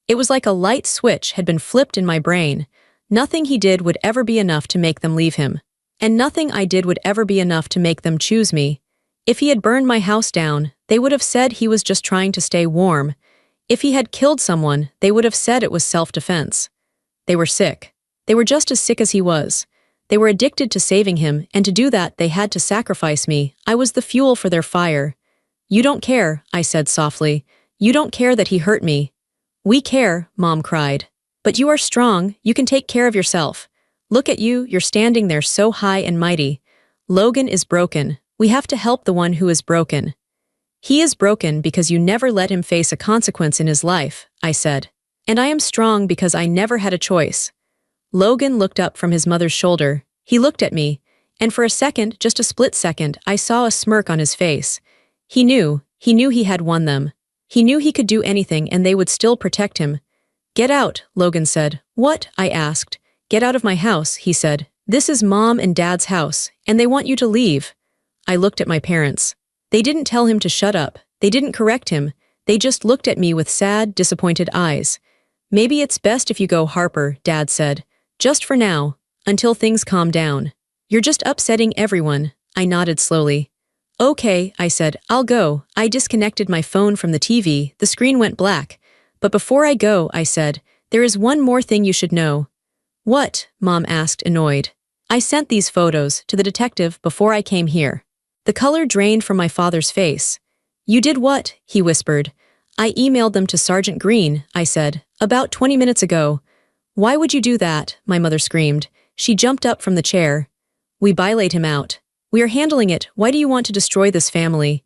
It was like a light switch had been flipped in my brain. Nothing he did would ever be enough to make them leave him. And nothing I did would ever be enough to make them choose me. If he had burned my house down, they would have said he was just trying to stay warm. If he had killed someone, they would have said it was self-defense. They were sick. They were just as sick as he was. They were addicted to saving him, and to do that they had to sacrifice me. I was the fuel for their fire. "You don't care," I said softly. "You don't care that he hurt me." "We care," Mom cried. "But you are strong. You can take care of yourself. Look at you, you're standing there so high and mighty. Logan is broken. We have to help the one who is broken." "He is broken because you never let him face a consequence in his life," I said. "And I am strong because I never had a choice." Logan looked up from his mother's shoulder. He looked at me, and for a second, just a split second, I saw a smirk on his face. He knew he had won them. He knew he could do anything and they would still protect him. "Get out," Logan said. "What?" I asked. "Get out of my house," he said. "This is Mom and Dad's house, and they want you to leave." I looked at my parents. They didn't tell him to shut up. They didn't correct him. They just looked at me with sad, disappointed eyes. "Maybe it's best if you go, Harper," Dad said. "Just for now, until things calm down. You're just upsetting everyone." I nodded slowly. "Okay," I said, "I'll go." I disconnected my phone from the TV. The screen went black. "But before I go," I said, "there is one more thing you should know." "What?" Mom asked, annoyed. "I sent these photos to the detective before I came here." The color drained from my father's face. "You did what?" he whispered. "I emailed them to Sergeant Green," I said, "about 20 minutes ago." "Why would you do that?" my mother screamed. She jumped up from the chair. "We laid him out. We are handling it. Why do you want to destroy this family?"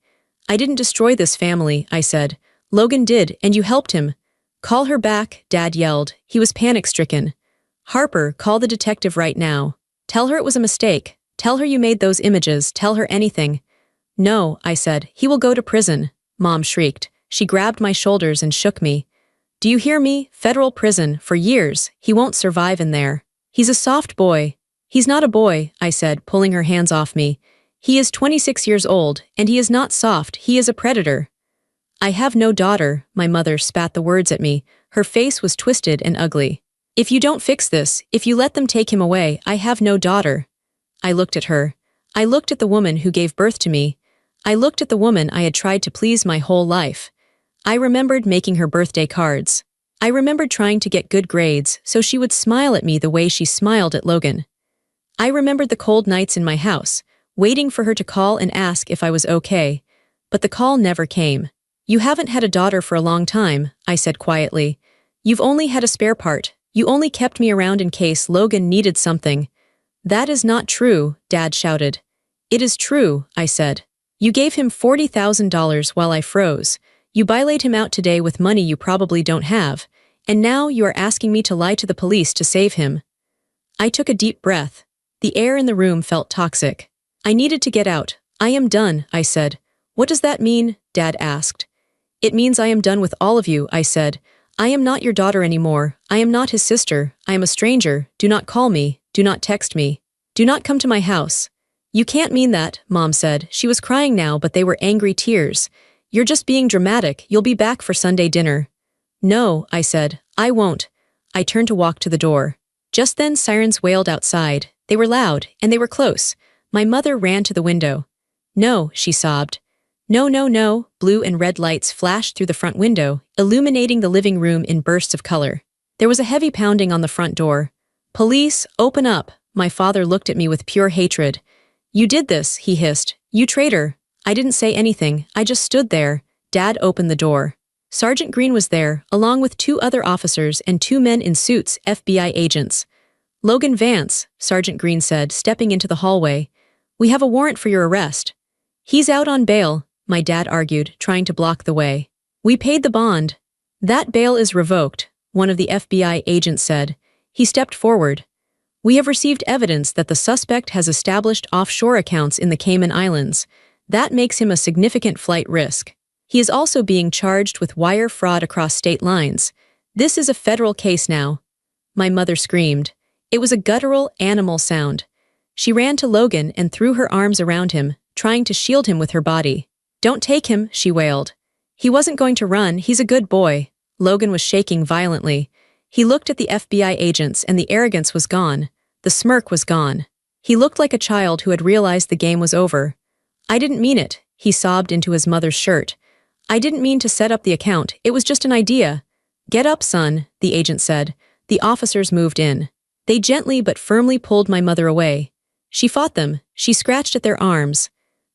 "I didn't destroy this family," I said. "Logan did, and you helped him." "Call her back," Dad yelled. He was panic-stricken. "Harper, call the detective right now. Tell her it was a mistake. Tell her you made those images. Tell her anything." "No," I said. "He will go to prison," Mom shrieked. She grabbed my shoulders and shook me. "Do you hear me? Federal prison, for years. He won't survive in there. He's a soft boy." "He's not a boy," I said, pulling her hands off me. "He is 26 years old, and he is not soft. He is a predator." "I have no daughter," my mother spat the words at me. Her face was twisted and ugly. "If you don't fix this, if you let them take him away, I have no daughter." I looked at her. I looked at the woman who gave birth to me. I looked at the woman I had tried to please my whole life. I remembered making her birthday cards. I remembered trying to get good grades so she would smile at me the way she smiled at Logan. I remembered the cold nights in my house, waiting for her to call and ask if I was okay. But the call never came. "You haven't had a daughter for a long time," I said quietly. "You've only had a spare part. You only kept me around in case Logan needed something." "That is not true," Dad shouted. "It is true," I said. "You gave him $40,000 while I froze. You bailoed him out today with money you probably don't have. And now you are asking me to lie to the police to save him." I took a deep breath. The air in the room felt toxic. I needed to get out. "I am done," I said. "What does that mean?" Dad asked. "It means I am done with all of you," I said. "I am not your daughter anymore. I am not his sister. I am a stranger. Do not call me. Do not text me. Do not come to my house." "You can't mean that," Mom said. She was crying now, but they were angry tears. "You're just being dramatic. You'll be back for Sunday dinner." "No," I said. "I won't." I turned to walk to the door. Just then sirens wailed outside. They were loud, and they were close. My mother ran to the window. "No," she sobbed. "No, no, no." Blue and red lights flashed through the front window, illuminating the living room in bursts of color. There was a heavy pounding on the front door. "Police, open up." My father looked at me with pure hatred. "You did this," he hissed. "You traitor." I didn't say anything. I just stood there. Dad opened the door. Sergeant Green was there, along with 2 other officers and 2 men in suits, FBI agents. "Logan Vance," Sergeant Green said, stepping into the hallway. "We have a warrant for your arrest." "He's out on bail," my dad argued, trying to block the way. "We paid the bond." "That bail is revoked," one of the FBI agents said. He stepped forward. "We have received evidence that the suspect has established offshore accounts in the Cayman Islands. That makes him a significant flight risk. He is also being charged with wire fraud across state lines. This is a federal case now." My mother screamed. It was a guttural, animal sound. She ran to Logan and threw her arms around him, trying to shield him with her body. "Don't take him," she wailed. "He wasn't going to run. He's a good boy." Logan was shaking violently. He looked at the FBI agents and the arrogance was gone. The smirk was gone. He looked like a child who had realized the game was over. "I didn't mean it," he sobbed into his mother's shirt. "I didn't mean to set up the account. It was just an idea." "Get up, son," the agent said. The officers moved in. They gently but firmly pulled my mother away. She fought them. She scratched at their arms.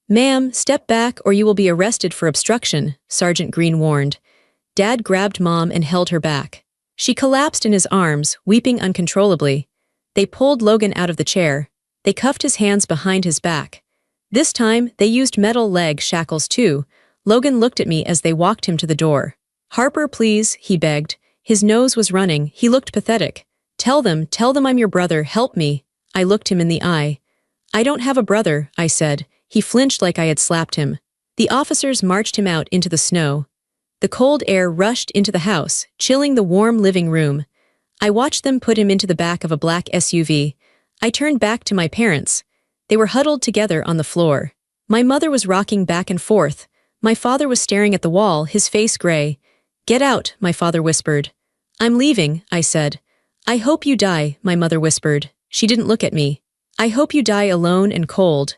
"Ma'am, step back or you will be arrested for obstruction," Sergeant Green warned. Dad grabbed Mom and held her back. She collapsed in his arms, weeping uncontrollably. They pulled Logan out of the chair. They cuffed his hands behind his back. This time, they used metal leg shackles too. Logan looked at me as they walked him to the door. "Harper, please," he begged. His nose was running. He looked pathetic. Tell them I'm your brother, help me." I looked him in the eye. "I don't have a brother," I said. He flinched like I had slapped him. The officers marched him out into the snow. The cold air rushed into the house, chilling the warm living room. I watched them put him into the back of a black SUV. I turned back to my parents. They were huddled together on the floor. My mother was rocking back and forth. My father was staring at the wall, his face gray. "Get out," my father whispered. "I'm leaving," I said. "I hope you die," my mother whispered. She didn't look at me. "I hope you die alone and cold."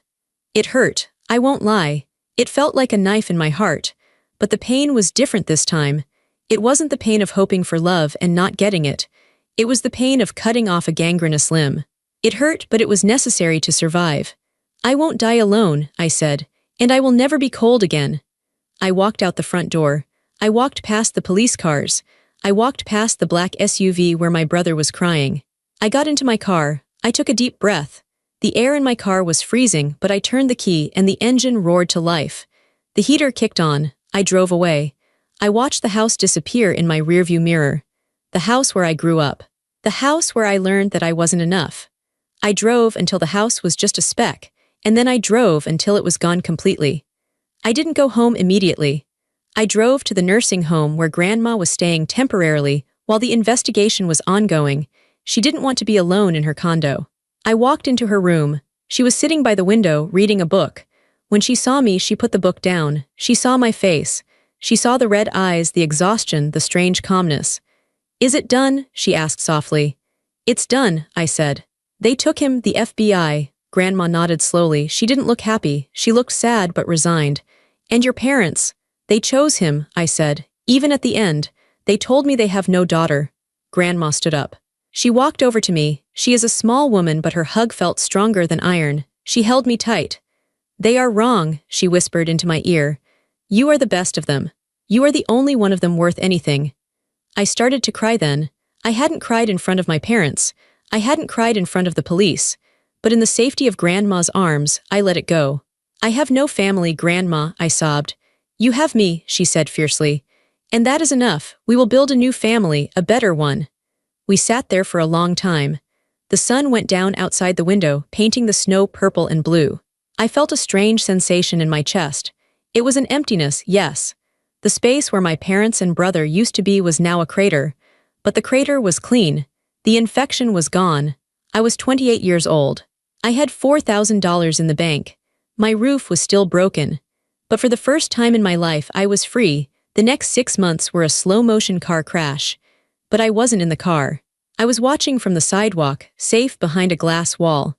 It hurt. I won't lie. It felt like a knife in my heart. But the pain was different this time. It wasn't the pain of hoping for love and not getting it. It was the pain of cutting off a gangrenous limb. It hurt, but it was necessary to survive. "I won't die alone," I said, "and I will never be cold again." I walked out the front door. I walked past the police cars. I walked past the black SUV where my brother was crying. I got into my car. I took a deep breath. The air in my car was freezing, but I turned the key and the engine roared to life. The heater kicked on. I drove away. I watched the house disappear in my rearview mirror. The house where I grew up. The house where I learned that I wasn't enough. I drove until the house was just a speck, and then I drove until it was gone completely. I didn't go home immediately. I drove to the nursing home where Grandma was staying temporarily while the investigation was ongoing. She didn't want to be alone in her condo. I walked into her room. She was sitting by the window, reading a book. When she saw me, she put the book down. She saw my face. She saw the red eyes, the exhaustion, the strange calmness. "Is it done?" she asked softly. "It's done," I said. "They took him, the FBI." Grandma nodded slowly. She didn't look happy. She looked sad but resigned. "And your parents? They chose him," I said. Even at the end, they told me they have no daughter. Grandma stood up. She walked over to me. She is a small woman, but her hug felt stronger than iron. She held me tight. They are wrong, she whispered into my ear. You are the best of them. You are the only one of them worth anything. I started to cry then. I hadn't cried in front of my parents. I hadn't cried in front of the police. But in the safety of Grandma's arms, I let it go. I have no family, Grandma, I sobbed. You have me, she said fiercely. And that is enough. We will build a new family, a better one. We sat there for a long time. The sun went down outside the window, painting the snow purple and blue. I felt a strange sensation in my chest. It was an emptiness, yes. The space where my parents and brother used to be was now a crater. But the crater was clean. The infection was gone. I was 28 years old. I had $4,000 in the bank. My roof was still broken. But for the first time in my life, I was free. The next 6 months were a slow-motion car crash. But I wasn't in the car. I was watching from the sidewalk, safe behind a glass wall.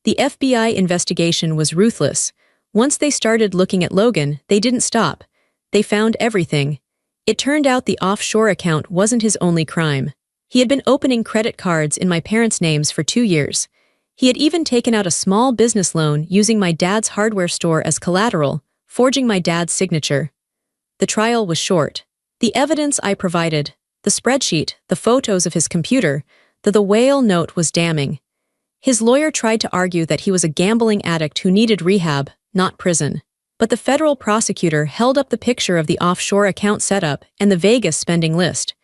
The FBI investigation was ruthless. Once they started looking at Logan, they didn't stop. They found everything. It turned out the offshore account wasn't his only crime. He had been opening credit cards in my parents' names for 2 years. He had even taken out a small business loan using my dad's hardware store as collateral, forging my dad's signature. The trial was short. The evidence I provided, the spreadsheet, the photos of his computer, the whale note was damning. His lawyer tried to argue that he was a gambling addict who needed rehab, not prison. But the federal prosecutor held up the picture of the offshore account setup and the Vegas spending list.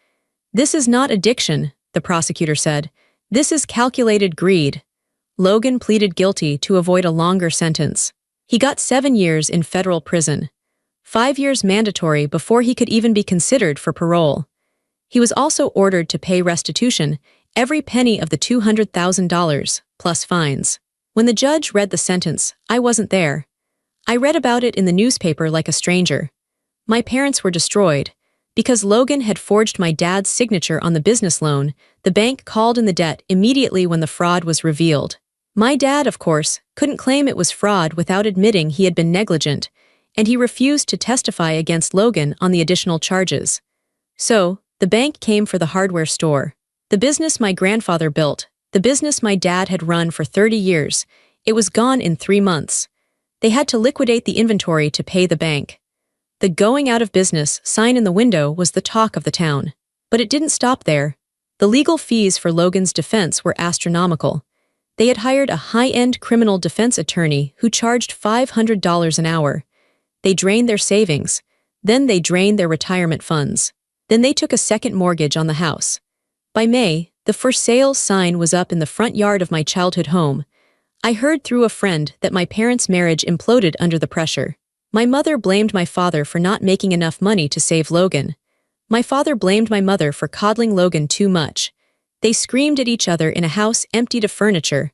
This is not addiction, the prosecutor said. This is calculated greed. Logan pleaded guilty to avoid a longer sentence. He got 7 years in federal prison. 5 years mandatory before he could even be considered for parole. He was also ordered to pay restitution, every penny of the $200,000, plus fines. When the judge read the sentence, I wasn't there. I read about it in the newspaper like a stranger. My parents were destroyed. Because Logan had forged my dad's signature on the business loan, the bank called in the debt immediately when the fraud was revealed. My dad, of course, couldn't claim it was fraud without admitting he had been negligent, and he refused to testify against Logan on the additional charges. So, the bank came for the hardware store. The business my grandfather built, the business my dad had run for 30 years, it was gone in 3 months. They had to liquidate the inventory to pay the bank. The going out of business sign in the window was the talk of the town. But it didn't stop there. The legal fees for Logan's defense were astronomical. They had hired a high-end criminal defense attorney who charged $500 an hour. They drained their savings. Then they drained their retirement funds. Then they took a second mortgage on the house. By May, the for sale sign was up in the front yard of my childhood home. I heard through a friend that my parents' marriage imploded under the pressure. My mother blamed my father for not making enough money to save Logan. My father blamed my mother for coddling Logan too much. They screamed at each other in a house emptied of furniture.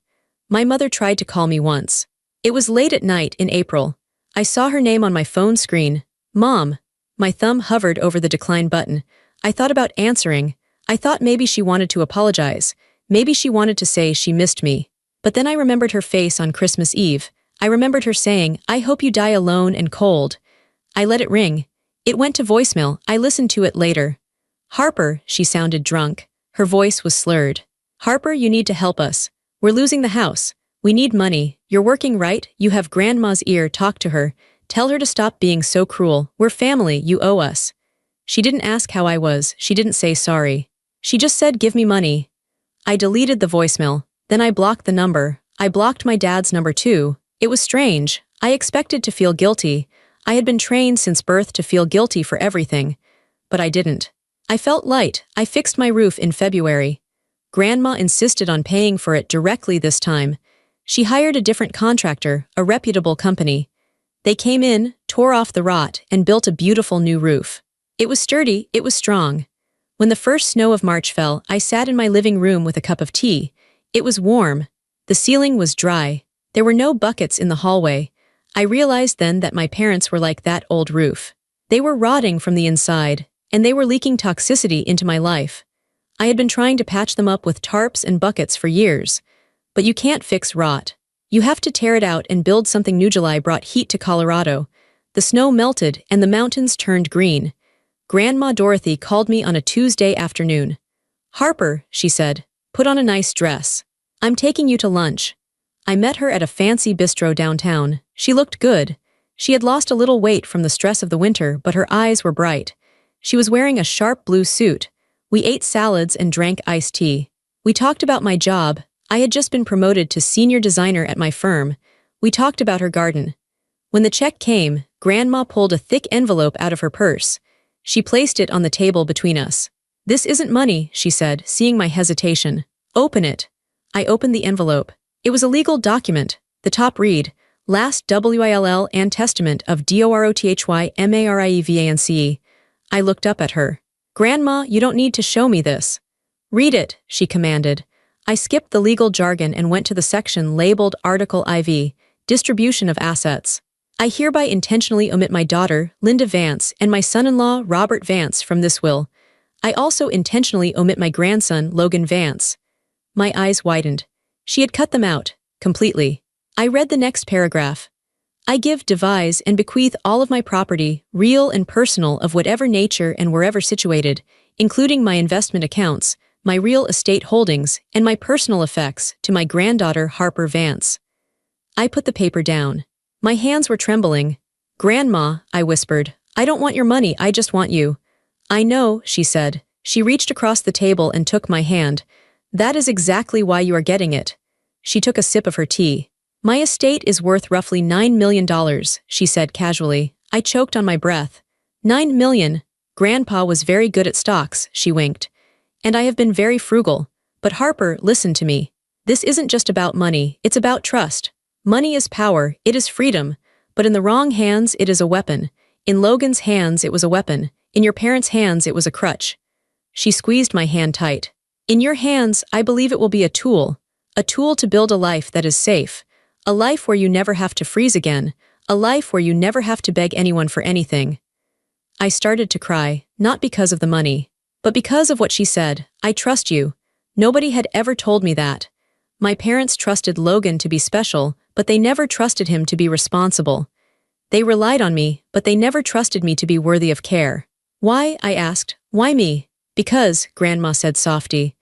My mother tried to call me once. It was late at night in April. I saw her name on my phone screen. Mom. My thumb hovered over the decline button. I thought about answering. I thought maybe she wanted to apologize. Maybe she wanted to say she missed me. But then I remembered her face on Christmas Eve. I remembered her saying, "I hope you die alone and cold." I let it ring. It went to voicemail. I listened to it later. Harper, she sounded drunk. Her voice was slurred. Harper, you need to help us. We're losing the house. We need money. You're working, right? You have Grandma's ear. Talk to her. Tell her to stop being so cruel. We're family. You owe us. She didn't ask how I was. She didn't say sorry. She just said, give me money. I deleted the voicemail. Then I blocked the number. I blocked my dad's number too. It was strange. I expected to feel guilty. I had been trained since birth to feel guilty for everything. But I didn't. I felt light. I fixed my roof in February. Grandma insisted on paying for it directly this time. She hired a different contractor, a reputable company. They came in, tore off the rot, and built a beautiful new roof. It was sturdy, it was strong. When the first snow of March fell, I sat in my living room with a cup of tea. It was warm. The ceiling was dry. There were no buckets in the hallway. I realized then that my parents were like that old roof. They were rotting from the inside, and they were leaking toxicity into my life. I had been trying to patch them up with tarps and buckets for years. But you can't fix rot. You have to tear it out and build something new. July brought heat to Colorado. The snow melted and the mountains turned green. Grandma Dorothy called me on a Tuesday afternoon. "Harper," she said, "put on a nice dress. I'm taking you to lunch." I met her at a fancy bistro downtown. She looked good. She had lost a little weight from the stress of the winter, but her eyes were bright. She was wearing a sharp blue suit. We ate salads and drank iced tea. We talked about my job. I had just been promoted to senior designer at my firm. We talked about her garden. When the check came, Grandma pulled a thick envelope out of her purse. She placed it on the table between us. "This isn't money," she said, seeing my hesitation. "Open it." I opened the envelope. It was a legal document. The top read, "Last will and testament of DorothymarieVance." I looked up at her. "Grandma, you don't need to show me this." "Read it," she commanded. I skipped the legal jargon and went to the section labeled Article IV, Distribution of Assets. "I hereby intentionally omit my daughter, Linda Vance, and my son-in-law, Robert Vance, from this will. I also intentionally omit my grandson, Logan Vance." My eyes widened. She had cut them out, completely. I read the next paragraph. "I give, devise, and bequeath all of my property, real and personal of whatever nature and wherever situated, including my investment accounts, my real estate holdings, and my personal effects, to my granddaughter Harper Vance." I put the paper down. My hands were trembling. "Grandma," I whispered, "I don't want your money, I just want you." "I know," she said. She reached across the table and took my hand. "That is exactly why you are getting it." She took a sip of her tea. "My estate is worth roughly $9 million, she said casually. I choked on my breath. $9 million. Grandpa was very good at stocks, she winked. "And I have been very frugal. But Harper, listen to me. This isn't just about money, it's about trust. Money is power, it is freedom. But in the wrong hands, it is a weapon. In Logan's hands, it was a weapon. In your parents' hands, it was a crutch." She squeezed my hand tight. "In your hands, I believe it will be a tool. A tool to build a life that is safe. A life where you never have to freeze again. A life where you never have to beg anyone for anything." I started to cry, not because of the money, but because of what she said. "I trust you." Nobody had ever told me that. My parents trusted Logan to be special, but they never trusted him to be responsible. They relied on me, but they never trusted me to be worthy of care. "Why?" I asked. "Why me?" "Because," Grandma said softly.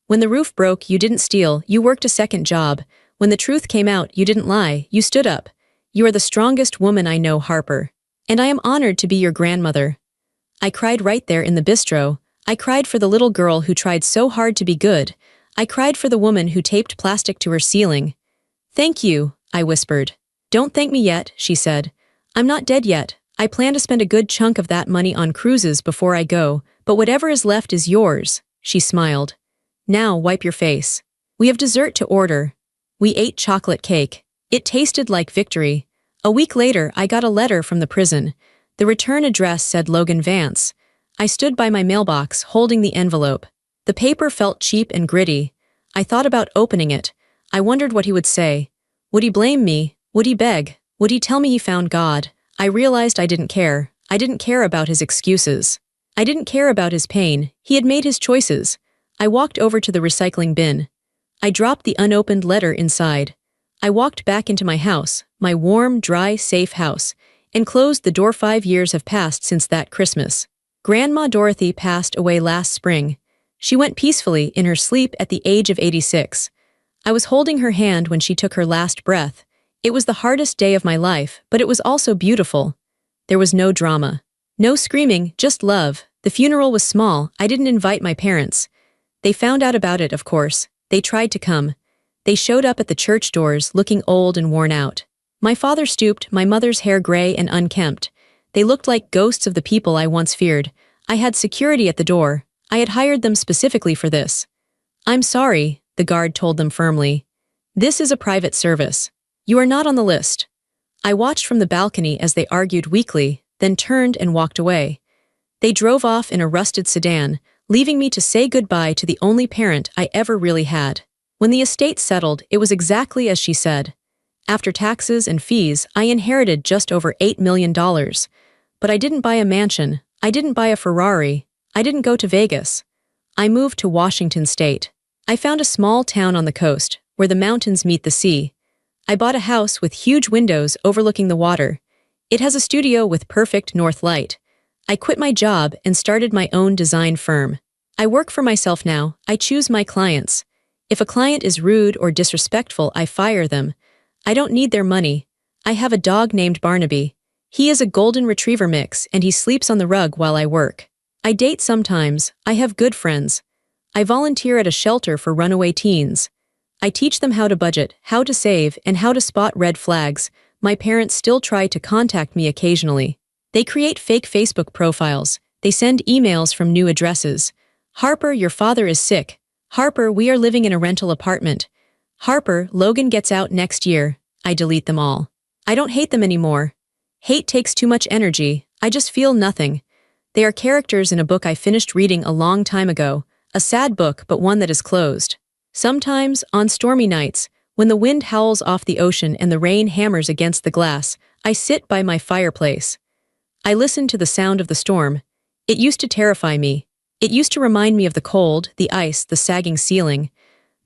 "When the roof broke, you didn't steal, you worked a second job. When the truth came out, you didn't lie, you stood up. You are the strongest woman I know, Harper. And I am honored to be your grandmother." I cried right there in the bistro. I cried for the little girl who tried so hard to be good. I cried for the woman who taped plastic to her ceiling. "Thank you," I whispered. "Don't thank me yet," she said. "I'm not dead yet. I plan to spend a good chunk of that money on cruises before I go, but whatever is left is yours," she smiled. "Now wipe your face. We have dessert to order." We ate chocolate cake. It tasted like victory. A week later, I got a letter from the prison. The return address said Logan Vance. I stood by my mailbox, holding the envelope. The paper felt cheap and gritty. I thought about opening it. I wondered what he would say. Would he blame me? Would he beg? Would he tell me he found God? I realized I didn't care. I didn't care about his excuses. I didn't care about his pain. He had made his choices. I walked over to the recycling bin. I dropped the unopened letter inside. I walked back into my house, my warm, dry, safe house, and closed the door. 5 years have passed since that Christmas. Grandma Dorothy passed away last spring. She went peacefully in her sleep at the age of 86. I was holding her hand when she took her last breath. It was the hardest day of my life, but it was also beautiful. There was no drama. No screaming, just love. The funeral was small. I didn't invite my parents. They found out about it, of course. They tried to come. They showed up at the church doors, looking old and worn out. My father stooped, my mother's hair gray and unkempt. They looked like ghosts of the people I once feared. I had security at the door. I had hired them specifically for this. "I'm sorry," the guard told them firmly. "This is a private service. You are not on the list." I watched from the balcony as they argued weakly, then turned and walked away. They drove off in a rusted sedan, leaving me to say goodbye to the only parent I ever really had. When the estate settled, it was exactly as she said. After taxes and fees, I inherited just over $8 million. But I didn't buy a mansion. I didn't buy a Ferrari. I didn't go to Vegas. I moved to Washington State. I found a small town on the coast, where the mountains meet the sea. I bought a house with huge windows overlooking the water. It has a studio with perfect north light. I quit my job and started my own design firm. I work for myself now. I choose my clients. If a client is rude or disrespectful, I fire them. I don't need their money. I have a dog named Barnaby. He is a golden retriever mix and he sleeps on the rug while I work. I date sometimes. I have good friends. I volunteer at a shelter for runaway teens. I teach them how to budget, how to save, and how to spot red flags. My parents still try to contact me occasionally. They create fake Facebook profiles. They send emails from new addresses. Harper, your father is sick. Harper, we are living in a rental apartment. Harper, Logan gets out next year. I delete them all. I don't hate them anymore. Hate takes too much energy. I just feel nothing. They are characters in a book I finished reading a long time ago. A sad book, but one that is closed. Sometimes, on stormy nights, when the wind howls off the ocean and the rain hammers against the glass, I sit by my fireplace. I listen to the sound of the storm. It used to terrify me. It used to remind me of the cold, the ice, the sagging ceiling.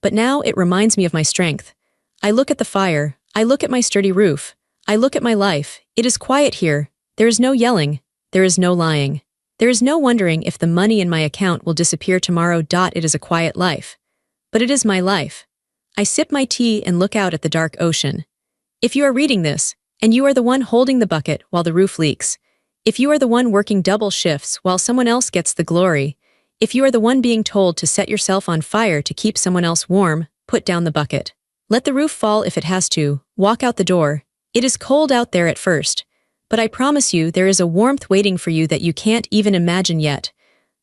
But now it reminds me of my strength. I look at the fire. I look at my sturdy roof. I look at my life. It is quiet here. There is no yelling. There is no lying. There is no wondering if the money in my account will disappear tomorrow. It is a quiet life. But it is my life. I sip my tea and look out at the dark ocean. If you are reading this, and you are the one holding the bucket while the roof leaks, if you are the one working double shifts while someone else gets the glory, if you are the one being told to set yourself on fire to keep someone else warm, put down the bucket. Let the roof fall if it has to. Walk out the door. It is cold out there at first, but I promise you there is a warmth waiting for you that you can't even imagine yet.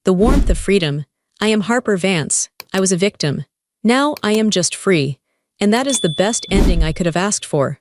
The warmth of freedom. I am Harper Vance. I was a victim. Now I am just free. And that is the best ending I could have asked for.